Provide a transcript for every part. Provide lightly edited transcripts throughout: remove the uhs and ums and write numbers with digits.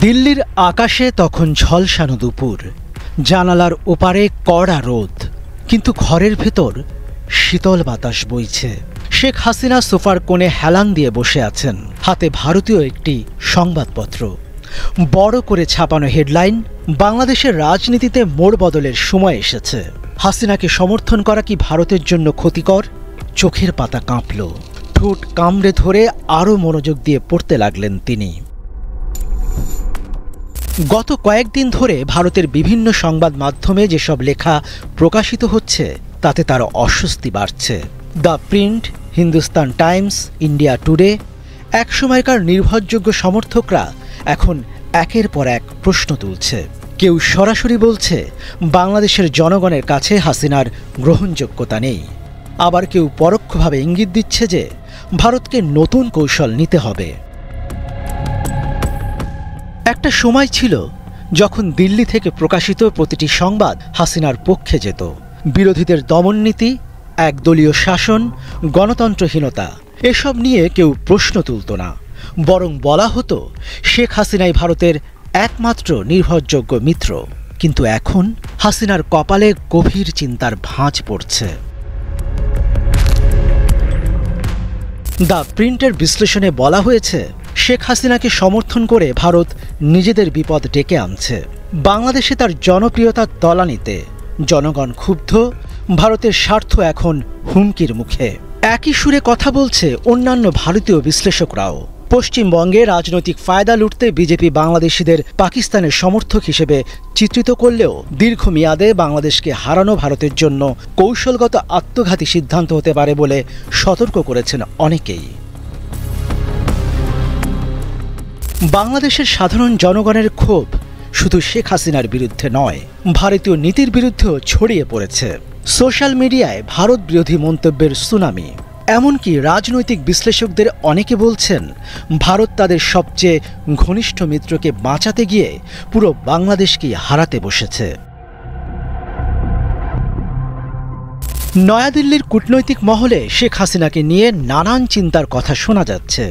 দিল্লির আকাশে তখন ঝলসানো দুপুর, জানালার ওপারে কড়া রোদ, কিন্তু ঘরের ভেতর শীতল বাতাস বইছে। শেখ হাসিনা সোফার কোণে হেলান দিয়ে বসে আছেন, হাতে ভারতীয় একটি সংবাদপত্র। বড় করে ছাপানো হেডলাইন, বাংলাদেশের রাজনীতিতে মোড় বদলের সময় এসেছে। হাসিনাকে সমর্থন করা কি ভারতের জন্য ক্ষতিকর? চোখের পাতা কাঁপল, ঠোঁট কামড়ে ধরে আরও মনোযোগ দিয়ে পড়তে লাগলেন তিনি। গত কয়েকদিন ধরে ভারতের বিভিন্ন সংবাদ মাধ্যমে যেসব লেখা প্রকাশিত হচ্ছে তাতে তার অস্বস্তি বাড়ছে। The print, Hindustan times, India today, একসময়কার নির্ভরযোগ্য সমর্থকরা এখন একের পর এক প্রশ্ন তুলছে। কেউ সরাসরি বলছে বাংলাদেশের জনগণের কাছে হাসিনার গ্রহণযোগ্যতা নেই, আবার কেউ পরোক্ষভাবে ইঙ্গিত দিচ্ছে যে ভারতকে নতুন কৌশল নিতে হবে। একটা সময় ছিল যখন দিল্লি থেকে প্রকাশিত প্রতিটি সংবাদ হাসিনার পক্ষে যেত। বিরোধীদের দমননীতি, একদলীয় শাসন, গণতন্ত্রহীনতা এসব নিয়ে কেউ প্রশ্ন তুলত না, বরং বলা হতো শেখ হাসিনাই ভারতের একমাত্র নির্ভরযোগ্য মিত্র। কিন্তু এখন হাসিনার কপালে গভীর চিন্তার ভাঁজ পড়ছে। দ্য প্রিন্টের বিশ্লেষণে বলা হয়েছে, শেখ হাসিনাকে সমর্থন করে ভারত নিজেদের বিপদ ডেকে আনছে। বাংলাদেশে তার জনপ্রিয়তার তলানিতে, জনগণ ক্ষুব্ধ, ভারতের স্বার্থ এখন হুমকির মুখে। একই সুরে কথা বলছে অন্যান্য ভারতীয় বিশ্লেষকরাও। পশ্চিমবঙ্গে রাজনৈতিক ফায়দা লুটতে বিজেপি বাংলাদেশিদের পাকিস্তানের সমর্থক হিসেবে চিত্রিত করলেও দীর্ঘমেয়াদে বাংলাদেশকে হারানো ভারতের জন্য কৌশলগত আত্মঘাতী সিদ্ধান্ত হতে পারে বলে সতর্ক করেছেন অনেকেই। বাংলাদেশের সাধারণ জনগণের ক্ষোভ শুধু শেখ হাসিনার বিরুদ্ধে নয়, ভারতীয় নীতির বিরুদ্ধেও ছড়িয়ে পড়েছে। সোশ্যাল মিডিয়ায় ভারত বিরোধী মন্তব্যের সুনামি। এমনকি রাজনৈতিক বিশ্লেষকদের অনেকে বলছেন ভারত তাদের সবচেয়ে ঘনিষ্ঠ মিত্রকে বাঁচাতে গিয়ে পুরো বাংলাদেশকেই হারাতে বসেছে। নয়াদিল্লির কূটনৈতিক মহলে শেখ হাসিনাকে নিয়ে নানান চিন্তার কথা শোনা যাচ্ছে।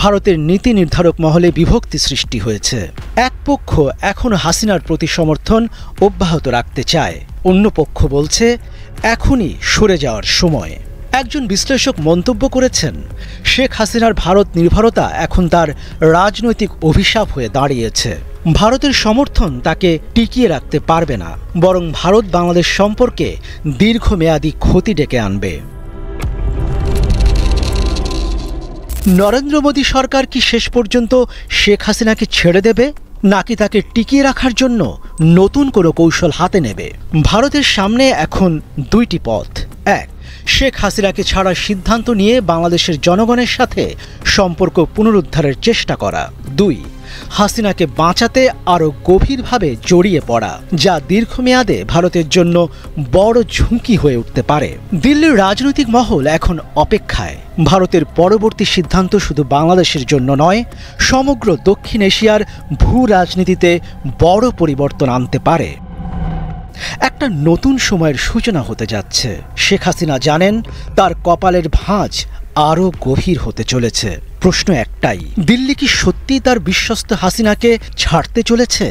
ভারতের নীতি নির্ধারক মহলে বিভক্তি সৃষ্টি হয়েছে। এক পক্ষ এখন হাসিনার প্রতি সমর্থন অব্যাহত রাখতে চায়, অন্য পক্ষ বলছে এখনই সরে যাওয়ার সময়। একজন বিশ্লেষক মন্তব্য করেছেন, শেখ হাসিনার ভারত নির্ভরতা এখন তার রাজনৈতিক অভিশাপ হয়ে দাঁড়িয়েছে। ভারতের সমর্থন তাকে টিকিয়ে রাখতে পারবে না, বরং ভারত বাংলাদেশ সম্পর্কে দীর্ঘমেয়াদী ক্ষতি ডেকে আনবে। নরেন্দ্র মোদী সরকার কি শেষ পর্যন্ত শেখ হাসিনাকে ছেড়ে দেবে, নাকি তাকে টিকিয়ে রাখার জন্য নতুন কোনো কৌশল হাতে নেবে? ভারতের সামনে এখন দুইটি পথ। এক, শেখ হাসিনাকে ছাড়ার সিদ্ধান্ত নিয়ে বাংলাদেশের জনগণের সাথে সম্পর্ক পুনরুদ্ধারের চেষ্টা করা। দুই, হাসিনাকে বাঁচাতে আরও গভীরভাবে জড়িয়ে পড়া, যা দীর্ঘমেয়াদে ভারতের জন্য বড় ঝুঁকি হয়ে উঠতে পারে। দিল্লির রাজনৈতিক মহল এখন অপেক্ষায়। ভারতের পরবর্তী সিদ্ধান্ত শুধু বাংলাদেশের জন্য নয়, সমগ্র দক্ষিণ এশিয়ার ভূ রাজনীতিতে বড় পরিবর্তন আনতে পারে। একটা নতুন সময়ের সূচনা হতে যাচ্ছে। শেখ হাসিনা জানেন তার কপালের ভাঁজ আরও গভীর হতে চলেছে। প্রশ্ন একটাই, দিল্লি কি সত্যিই তার বিশ্বস্ত হাসিনাকে ছাড়তে চলেছে?